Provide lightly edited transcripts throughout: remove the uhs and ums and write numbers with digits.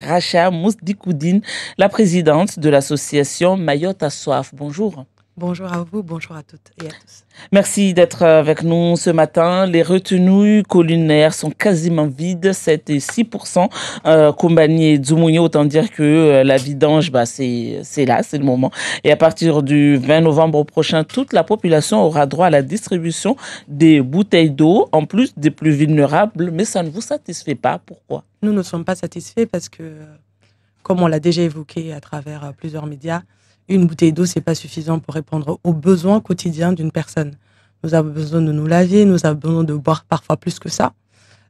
Racha Mousdikoudine, la présidente de l'association Mayotte a soif. Bonjour. Bonjour à vous, bonjour à toutes et à tous. Merci d'être avec nous ce matin. Les retenues collinaires sont quasiment vides, 7 et 6%. Kombani et Dzumouni, autant dire que la vidange, c'est là, c'est le moment. Et à partir du 20 novembre prochain, toute la population aura droit à la distribution des bouteilles d'eau, en plus des plus vulnérables. Mais ça ne vous satisfait pas. Pourquoi? Nous ne sommes pas satisfaits parce que, comme on l'a déjà évoqué à travers plusieurs médias, une bouteille d'eau, ce n'est pas suffisant pour répondre aux besoins quotidiens d'une personne. Nous avons besoin de nous laver, nous avons besoin de boire parfois plus que ça.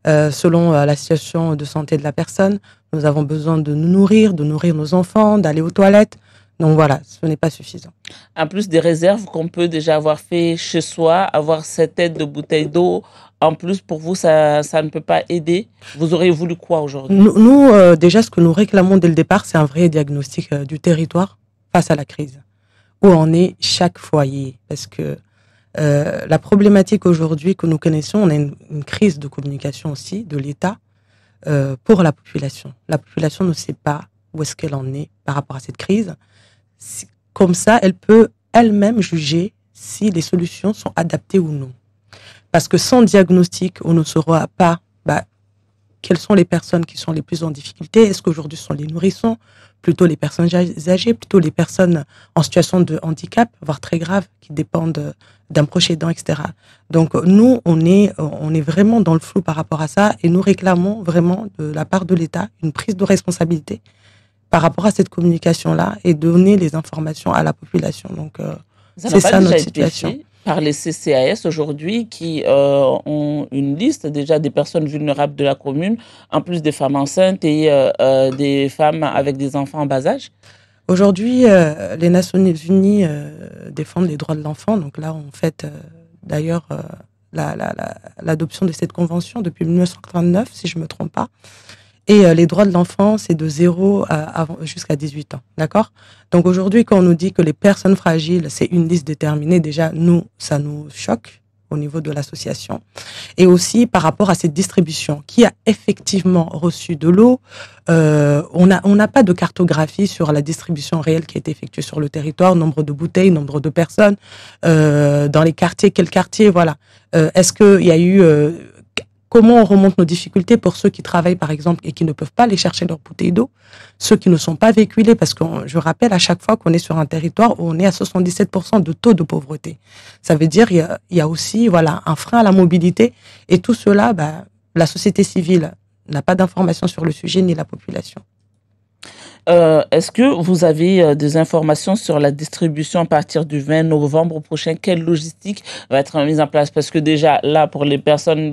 Selon la situation de santé de la personne, nous avons besoin de nous nourrir, de nourrir nos enfants, d'aller aux toilettes. Donc voilà, ce n'est pas suffisant. En plus des réserves qu'on peut déjà avoir fait chez soi, avoir cette aide de bouteille d'eau, en plus pour vous, ça ne peut pas aider. Vous auriez voulu quoi aujourd'hui? Nous, déjà, ce que nous réclamons dès le départ, c'est un vrai diagnostic du territoire face à la crise, où en est chaque foyer. Parce que la problématique aujourd'hui que nous connaissons, on a une crise de communication aussi de l'État pour la population. La population ne sait pas où est-ce qu'elle en est par rapport à cette crise. Comme ça, elle peut elle-même juger si les solutions sont adaptées ou non. Parce que sans diagnostic, on ne saura pas quelles sont les personnes qui sont les plus en difficulté. Est-ce qu'aujourd'hui ce sont les nourrissons, plutôt les personnes âgées, plutôt les personnes en situation de handicap, voire très grave, qui dépendent d'un proche aidant, etc. Donc nous, on est vraiment dans le flou par rapport à ça et nous réclamons vraiment de la part de l'État une prise de responsabilité par rapport à cette communication-là et donner les informations à la population. Donc c'est ça notre situation. Par les CCAS aujourd'hui qui ont une liste déjà des personnes vulnérables de la commune, en plus des femmes enceintes et des femmes avec des enfants en bas âge? Aujourd'hui, les Nations Unies défendent les droits de l'enfant. Donc là, on fête d'ailleurs l'adoption de cette convention depuis 1939, si je ne me trompe pas. Et les droits de l'enfant, c'est de 0 jusqu'à 18 ans. D'accord? Donc aujourd'hui, quand on nous dit que les personnes fragiles, c'est une liste déterminée, déjà, nous, ça nous choque au niveau de l'association. Et aussi par rapport à cette distribution, qui a effectivement reçu de l'eau. On n'a pas de cartographie sur la distribution réelle qui a été effectuée sur le territoire, nombre de bouteilles, nombre de personnes, dans les quartiers, quel quartier, voilà. Est-ce qu'il y a eu... Comment on remonte nos difficultés pour ceux qui travaillent, par exemple, et qui ne peuvent pas aller chercher leur bouteille d'eau, ceux qui ne sont pas véhiculés, parce que je rappelle à chaque fois qu'on est sur un territoire où on est à 77% de taux de pauvreté. Ça veut dire il y a aussi un frein à la mobilité, et tout cela, la société civile n'a pas d'informations sur le sujet, ni la population. Est-ce que vous avez des informations sur la distribution à partir du 20 novembre prochain? Quelle logistique va être mise en place? Parce que déjà, là, pour les personnes,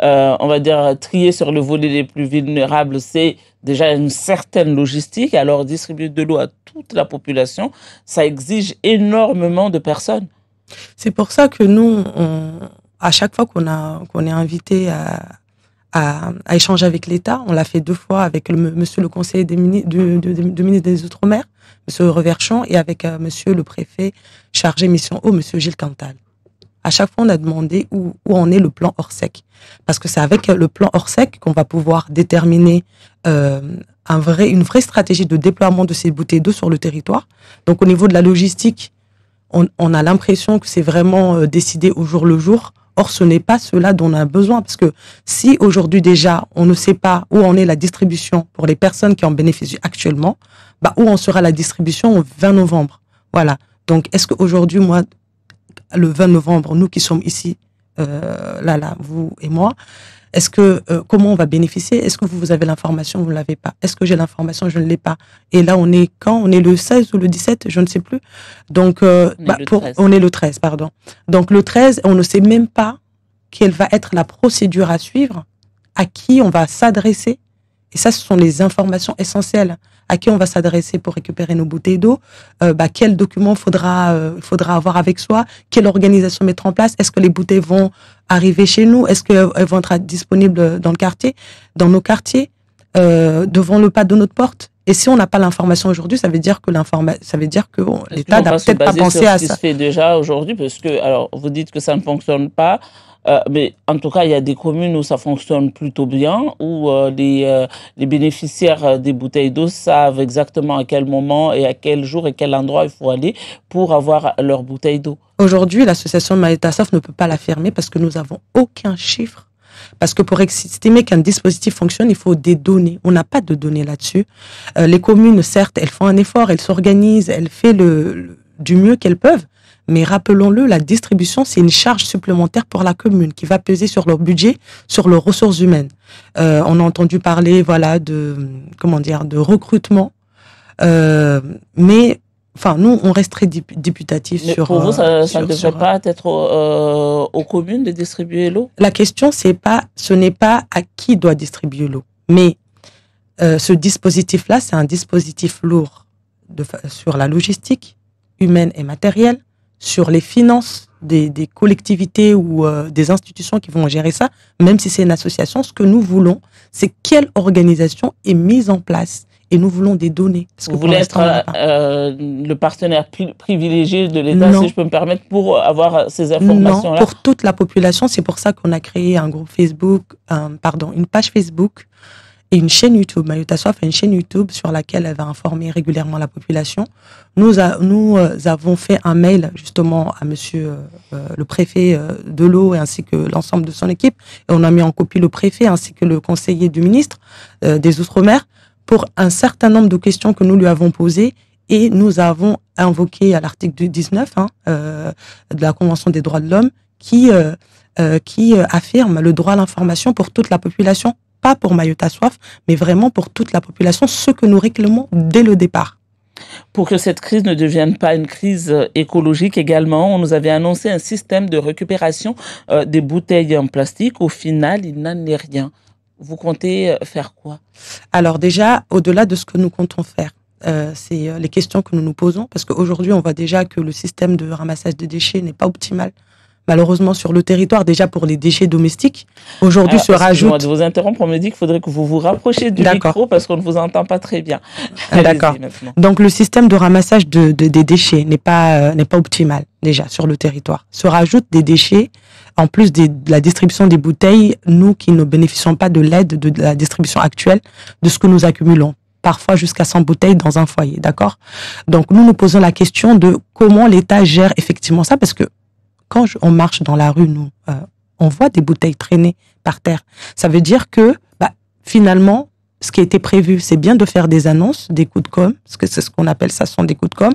on va dire, triées sur le volet les plus vulnérables, c'est déjà une certaine logistique. Alors, distribuer de l'eau à toute la population, ça exige énormément de personnes. C'est pour ça que nous, à chaque fois qu'on est invité à échanger avec l'État. On l'a fait 2 fois avec monsieur le conseiller du ministre des Outre-mer, monsieur Reverchon, et avec monsieur le préfet chargé mission eau, monsieur Gilles Cantal. À chaque fois, on a demandé où en est le plan Orsec. Parce que c'est avec le plan Orsec qu'on va pouvoir déterminer une vraie stratégie de déploiement de ces bouteilles d'eau sur le territoire. Donc, au niveau de la logistique, on a l'impression que c'est vraiment décidé au jour le jour. Or, ce n'est pas cela dont on a besoin, parce que si aujourd'hui déjà, on ne sait pas où en est la distribution pour les personnes qui en bénéficient actuellement, où en sera la distribution au 20 novembre. Voilà. Donc, est-ce qu'aujourd'hui, moi, le 20 novembre, nous qui sommes ici, vous et moi, est-ce que, comment on va bénéficier? Est-ce que vous avez l'information? Vous ne l'avez pas. Est-ce que j'ai l'information? Je ne l'ai pas. Et là, on est quand? On est le 16 ou le 17? Je ne sais plus. Donc, on est le 13, pardon. Donc, le 13, on ne sait même pas quelle va être la procédure à suivre, à qui on va s'adresser. Et ça, ce sont les informations essentielles. À qui on va s'adresser pour récupérer nos bouteilles d'eau, quel document faudra avoir avec soi, quelle organisation mettre en place, est-ce que les bouteilles vont arriver chez nous, est-ce qu'elles vont être disponibles dans nos quartiers, devant le pas de notre porte. Et si on n'a pas l'information aujourd'hui, ça veut dire que l'État n'a peut-être pas pensé à ça. Ce qui se fait déjà aujourd'hui, parce que alors vous dites que ça ne fonctionne pas. Mais en tout cas, il y a des communes où ça fonctionne plutôt bien, où les bénéficiaires des bouteilles d'eau savent exactement à quel moment et à quel jour et quel endroit il faut aller pour avoir leur bouteille d'eau. Aujourd'hui, l'association Mayotassof ne peut pas l'affirmer parce que nous n'avons aucun chiffre. Parce que pour estimer qu'un dispositif fonctionne, il faut des données. On n'a pas de données là-dessus. Les communes, certes, elles font un effort, elles s'organisent, elles font du mieux qu'elles peuvent. Mais rappelons-le, la distribution, c'est une charge supplémentaire pour la commune qui va peser sur leur budget, sur leurs ressources humaines. On a entendu parler, voilà, de recrutement. Mais enfin, nous, on reste très dubitatif sur... Pour vous, ça ne devrait pas être aux communes de distribuer l'eau? La question, ce n'est pas à qui doit distribuer l'eau. Mais ce dispositif-là, c'est un dispositif lourd sur la logistique humaine et matérielle, sur les finances des collectivités ou des institutions qui vont gérer ça, même si c'est une association. Ce que nous voulons, c'est quelle organisation est mise en place. Et nous voulons des données. Parce que vous voulez être le partenaire privilégié de l'État, si je peux me permettre, pour avoir ces informations-là? Non, pour toute la population. C'est pour ça qu'on a créé un groupe Facebook, une page Facebook et une chaîne YouTube. Mayotassof a une chaîne YouTube sur laquelle elle va informer régulièrement la population. Nous avons fait un mail justement à monsieur le préfet de l'eau ainsi que l'ensemble de son équipe. Et on a mis en copie le préfet ainsi que le conseiller du ministre des Outre-mer pour un certain nombre de questions que nous lui avons posées, et nous avons invoqué à l'article 19 de la Convention des droits de l'homme qui affirme le droit à l'information pour toute la population, pas pour Mayotassof, mais vraiment pour toute la population, ce que nous réclamons dès le départ. Pour que cette crise ne devienne pas une crise écologique également, on nous avait annoncé un système de récupération des bouteilles en plastique. Au final, il n'en est rien. Vous comptez faire quoi? Alors déjà, au-delà de ce que nous comptons faire, c'est les questions que nous nous posons, parce qu'aujourd'hui, on voit déjà que le système de ramassage des déchets n'est pas optimal. Malheureusement, sur le territoire, déjà pour les déchets domestiques, aujourd'hui se rajoute... Excusez-moi de vous interrompre, on me dit qu'il faudrait que vous vous rapprochiez du micro parce qu'on ne vous entend pas très bien. D'accord. Donc le système de ramassage des déchets n'est pas optimal, déjà, sur le territoire. Se rajoutent des déchets. En plus de la distribution des bouteilles, nous qui ne bénéficions pas de l'aide de la distribution actuelle, de ce que nous accumulons, parfois jusqu'à 100 bouteilles dans un foyer, d'accord? Donc nous nous posons la question de comment l'État gère effectivement ça, parce que quand on marche dans la rue, nous, on voit des bouteilles traîner par terre. Ça veut dire que finalement, ce qui a été prévu, c'est bien de faire des annonces, des coups de com', parce que c'est ce qu'on appelle ça, ce sont des coups de com',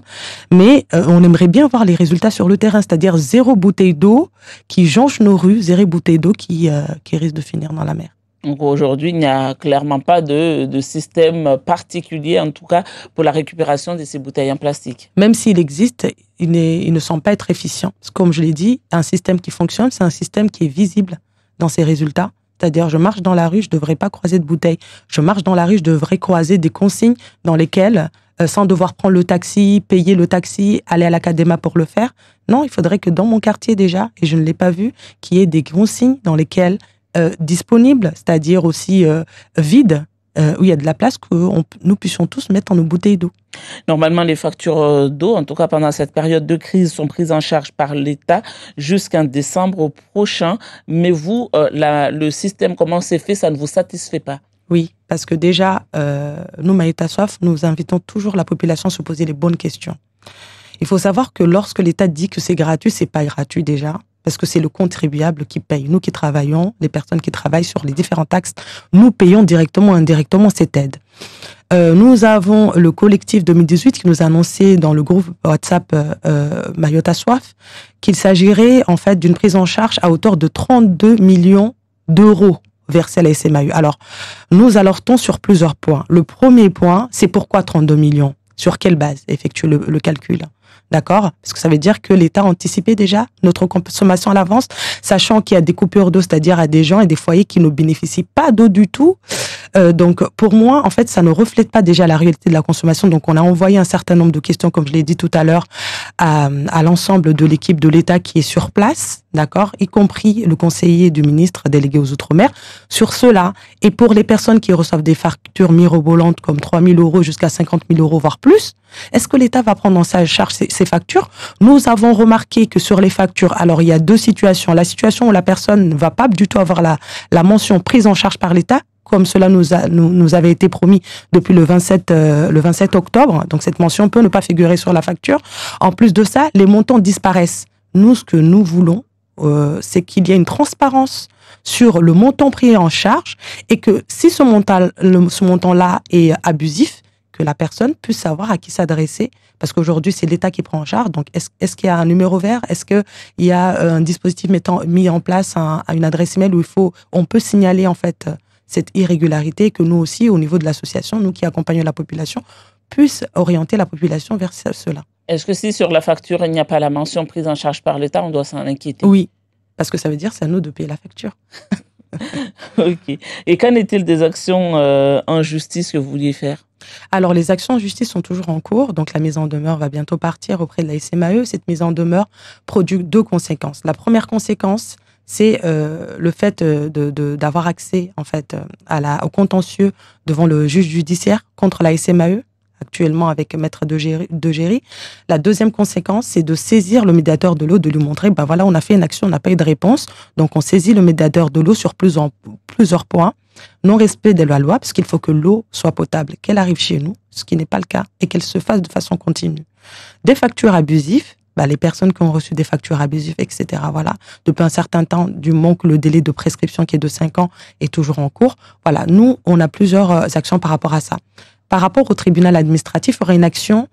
mais on aimerait bien voir les résultats sur le terrain, c'est-à-dire 0 bouteille d'eau qui jonche nos rues, 0 bouteille d'eau qui risque de finir dans la mer. Donc aujourd'hui, il n'y a clairement pas de système particulier, en tout cas pour la récupération de ces bouteilles en plastique. Même s'il existe, il ne semble pas être efficient. Parce que, comme je l'ai dit, un système qui fonctionne, c'est un système qui est visible dans ses résultats. C'est-à-dire, je marche dans la rue, je ne devrais pas croiser de bouteilles. Je marche dans la rue, je devrais croiser des consignes dans lesquelles, sans devoir prendre le taxi, payer le taxi, aller à l'académia pour le faire. Non, il faudrait que dans mon quartier déjà, et je ne l'ai pas vu, qu'il y ait des consignes dans lesquelles disponibles, c'est-à-dire aussi vides, où il y a de la place, que nous puissions tous mettre dans nos bouteilles d'eau. Normalement, les factures d'eau, en tout cas pendant cette période de crise, sont prises en charge par l'État jusqu'en décembre prochain. Mais vous, le système, comment c'est fait, ça ne vous satisfait pas? Oui, parce que déjà, nous, Mayotassof, nous invitons toujours la population à se poser les bonnes questions. Il faut savoir que lorsque l'État dit que c'est gratuit, c'est pas gratuit déjà. Parce que c'est le contribuable qui paye. Nous qui travaillons, les personnes qui travaillent sur les différents taxes, nous payons directement ou indirectement cette aide. Nous avons le collectif 2018 qui nous a annoncé dans le groupe WhatsApp Mayotassof qu'il s'agirait en fait d'une prise en charge à hauteur de 32 millions d'euros versés à la SMAU. Alors, nous alertons sur plusieurs points. Le premier point, c'est pourquoi 32 millions? Sur quelle base effectuer le calcul? D'accord? Parce que ça veut dire que l'État a anticipé déjà notre consommation à l'avance, sachant qu'il y a des coupures d'eau, c'est-à-dire à des gens et des foyers qui ne bénéficient pas d'eau du tout. Donc, pour moi, en fait, ça ne reflète pas déjà la réalité de la consommation. Donc, on a envoyé un certain nombre de questions, comme je l'ai dit tout à l'heure, à l'ensemble de l'équipe de l'État qui est sur place, d'accord? Y compris le conseiller du ministre délégué aux Outre-mer, sur cela. Et pour les personnes qui reçoivent des factures mirobolantes comme 3 000 € jusqu'à 50 000 € voire plus, est-ce que l'État va prendre en charge ces ces factures. Nous avons remarqué que sur les factures, alors il y a deux situations. La situation où la personne ne va pas du tout avoir la mention prise en charge par l'État, comme cela nous avait été promis depuis le 27 octobre. Donc cette mention peut ne pas figurer sur la facture. En plus de ça, les montants disparaissent. Nous, ce que nous voulons, c'est qu'il y ait une transparence sur le montant pris en charge et que si ce montant-là est abusif, que la personne puisse savoir à qui s'adresser. Parce qu'aujourd'hui, c'est l'État qui prend en charge. Donc, est-ce qu'il y a un numéro vert? Est-ce qu'il y a un dispositif mis en place à une adresse email où on peut signaler en fait cette irrégularité, que nous aussi, au niveau de l'association, nous qui accompagnons la population, puisse orienter la population vers cela. Est-ce que si sur la facture, il n'y a pas la mention prise en charge par l'État, on doit s'en inquiéter? Oui, parce que ça veut dire que c'est à nous de payer la facture. Ok. Et qu'en est-il des actions en justice que vous vouliez faire? Alors, les actions en justice sont toujours en cours. Donc, la mise en demeure va bientôt partir auprès de la SMAE. Cette mise en demeure produit deux conséquences. La première conséquence, c'est le fait d'avoir accès en fait au contentieux devant le juge judiciaire contre la SMAE, actuellement avec Maître de Géry. La deuxième conséquence, c'est de saisir le médiateur de l'eau, de lui montrer, bah voilà, on a fait une action, on n'a pas eu de réponse. Donc, on saisit le médiateur de l'eau sur plusieurs points. Non-respect de la loi, parce qu'il faut que l'eau soit potable, qu'elle arrive chez nous, ce qui n'est pas le cas, et qu'elle se fasse de façon continue. Des factures abusives, les personnes qui ont reçu des factures abusives, etc. Voilà, depuis un certain temps, du moment que le délai de prescription qui est de 5 ans est toujours en cours. Voilà, nous, on a plusieurs actions par rapport à ça. Par rapport au tribunal administratif, il y aura une action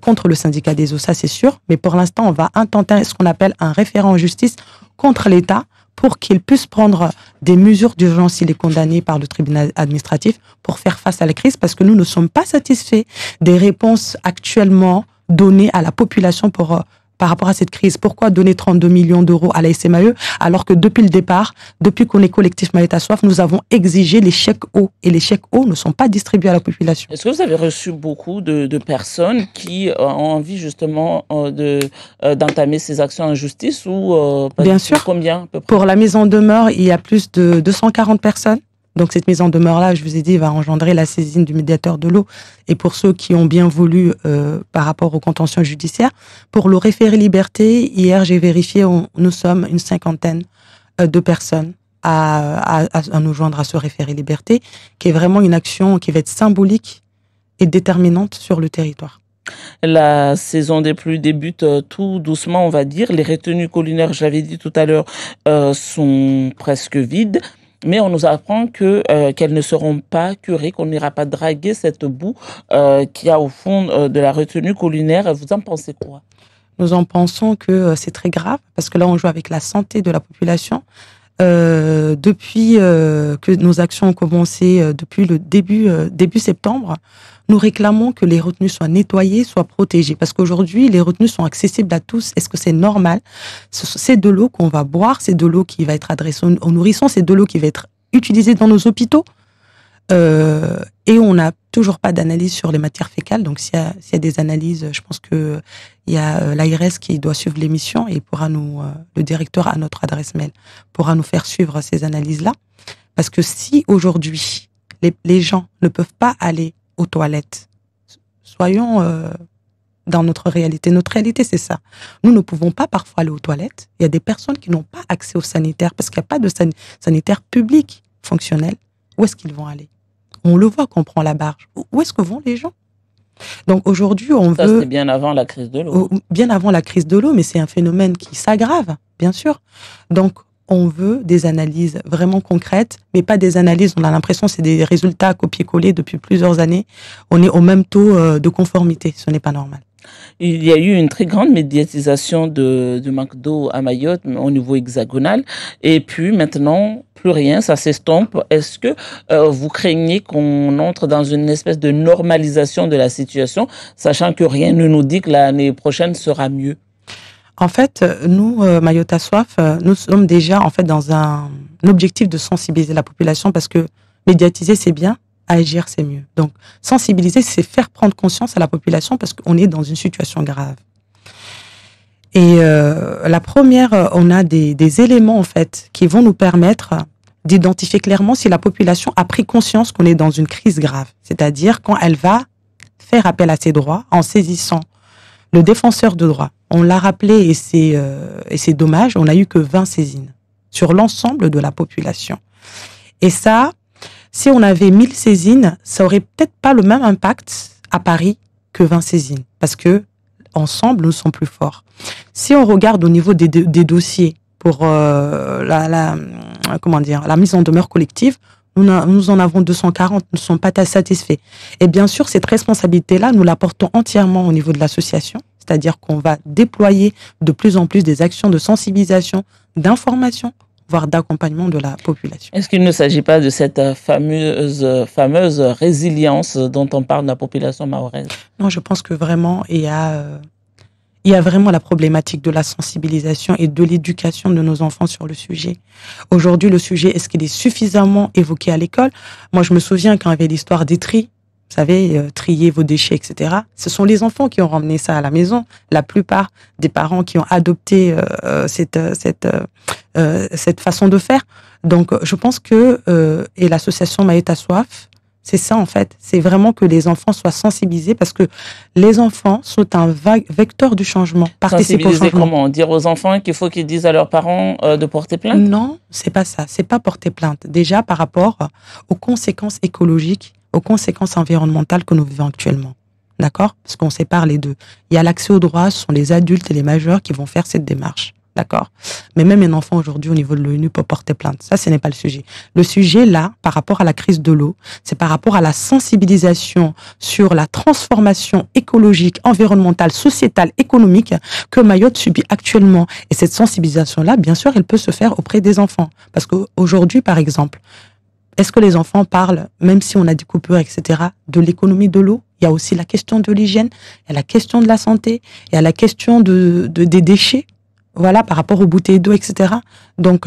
contre le syndicat des eaux, ça c'est sûr, mais pour l'instant, on va intenter ce qu'on appelle un référent en justice contre l'État pour qu'il puisse prendre des mesures d'urgence s'il est condamné par le tribunal administratif pour faire face à la crise, parce que nous ne sommes pas satisfaits des réponses actuellement données à la population par rapport à cette crise. Pourquoi donner 32 millions d'euros à la SMAE alors que depuis le départ, depuis qu'on est collectif Mayotte à soif, nous avons exigé les chèques eau et les chèques eau ne sont pas distribués à la population. Est-ce que vous avez reçu beaucoup de personnes qui ont envie justement d'entamer ces actions en justice ou Bien sûr. Combien à peu près? Pour la mise en demeure, il y a plus de 240 personnes. Donc cette mise en demeure-là, je vous ai dit, va engendrer la saisine du médiateur de l'eau. Et pour ceux qui ont bien voulu par rapport aux contentieux judiciaires, pour le référé liberté, hier j'ai vérifié, nous sommes une 50aine de personnes à nous joindre à ce référé liberté, qui est vraiment une action qui va être symbolique et déterminante sur le territoire. La saison des pluies débute tout doucement, on va dire. Les retenues collinaires, je l'avais dit tout à l'heure, sont presque vides. Mais on nous apprend qu'elles ne seront pas curées, qu'on n'ira pas draguer cette boue qu'il y a au fond de la retenue collinaire. Vous en pensez quoi? Nous en pensons que c'est très grave, parce que là, on joue avec la santé de la population. Depuis que nos actions ont commencé, depuis le début septembre, nous réclamons que les retenues soient nettoyées, soient protégées. Parce qu'aujourd'hui, les retenues sont accessibles à tous. Est-ce que c'est normal? C'est de l'eau qu'on va boire, c'est de l'eau qui va être adressée aux nourrissons, c'est de l'eau qui va être utilisée dans nos hôpitaux. Et on n'a toujours pas d'analyse sur les matières fécales. Donc, s'il y a des analyses, je pense qu'il y a l'ARS qui doit suivre l'émission et pourra le directeur à notre adresse mail pourra nous faire suivre ces analyses-là. Parce que si aujourd'hui, les gens ne peuvent pas aller aux toilettes, soyons dans notre réalité. Notre réalité, c'est ça. Nous ne pouvons pas parfois aller aux toilettes. Il y a des personnes qui n'ont pas accès aux sanitaires parce qu'il n'y a pas de sanitaire public fonctionnel. Où est-ce qu'ils vont aller? On le voit qu'on prend la barge. Où est-ce que vont les gens? Donc aujourd'hui, on veut... Ça, c'était bien avant la crise de l'eau. Bien avant la crise de l'eau, mais c'est un phénomène qui s'aggrave, bien sûr. Donc, on veut des analyses vraiment concrètes, mais pas des analyses, on a l'impression que c'est des résultats copier-coller depuis plusieurs années. On est au même taux de conformité, ce n'est pas normal. Il y a eu une très grande médiatisation du manque d'eau à Mayotte au niveau hexagonal. Et puis maintenant, plus rien, ça s'estompe. Est-ce que vous craignez qu'on entre dans une espèce de normalisation de la situation, sachant que rien ne nous dit que l'année prochaine sera mieux? En fait, nous, Mayotte à soif, nous sommes déjà en fait dans un objectif de sensibiliser la population parce que médiatiser, c'est bien. Agir, c'est mieux. Donc, sensibiliser, c'est faire prendre conscience à la population parce qu'on est dans une situation grave. Et la première, on a des éléments, en fait, qui vont nous permettre d'identifier clairement si la population a pris conscience qu'on est dans une crise grave. C'est-à-dire quand elle va faire appel à ses droits en saisissant Le défenseur de droit, on l'a rappelé et c'est dommage, on n'a eu que 20 saisines sur l'ensemble de la population. Et ça, si on avait 1000 saisines, ça aurait peut-être pas le même impact à Paris que 20 saisines. Parce que, ensemble, nous sommes plus forts. Si on regarde au niveau des dossiers pour la mise en demeure collective, nous en avons 240, nous ne sommes pas satisfaits. Et bien sûr, cette responsabilité-là, nous la portons entièrement au niveau de l'association, c'est-à-dire qu'on va déployer de plus en plus des actions de sensibilisation, d'information, voire d'accompagnement de la population. Est-ce qu'il ne s'agit pas de cette fameuse résilience dont on parle de la population mahoraise? Non, je pense que vraiment, il y a vraiment la problématique de la sensibilisation et de l'éducation de nos enfants sur le sujet. Aujourd'hui, le sujet, est-ce qu'il est suffisamment évoqué à l'école? Moi, je me souviens quand il y avait l'histoire des tris, vous savez, trier vos déchets, etc. Ce sont les enfants qui ont ramené ça à la maison. La plupart des parents qui ont adopté cette façon de faire. Donc, je pense que, et l'association Maïta Soif, c'est ça en fait, c'est vraiment que les enfants soient sensibilisés parce que les enfants sont un vecteur du changement. Sensibiliser comment? Dire aux enfants qu'il faut qu'ils disent à leurs parents de porter plainte? Non, c'est pas ça, c'est pas porter plainte. Déjà par rapport aux conséquences écologiques, aux conséquences environnementales que nous vivons actuellement. D'accord? Parce qu'on sépare les deux. Il y a l'accès aux droits, ce sont les adultes et les majeurs qui vont faire cette démarche. D'accord? Mais même un enfant aujourd'hui au niveau de l'ONU peut porter plainte. Ça, ce n'est pas le sujet. Le sujet, là, par rapport à la crise de l'eau, c'est par rapport à la sensibilisation sur la transformation écologique, environnementale, sociétale, économique que Mayotte subit actuellement. Et cette sensibilisation-là, bien sûr, elle peut se faire auprès des enfants. Parce qu'aujourd'hui, par exemple, est-ce que les enfants parlent, même si on a des coupures, etc., de l'économie de l'eau? Il y a aussi la question de l'hygiène, il y a la question de la santé, il y a la question des déchets. Voilà, par rapport aux bouteilles d'eau, etc. Donc,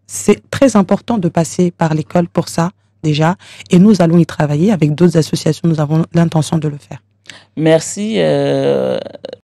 c'est très important de passer par l'école pour ça, déjà. Et nous allons y travailler avec d'autres associations. Nous avons l'intention de le faire. Merci.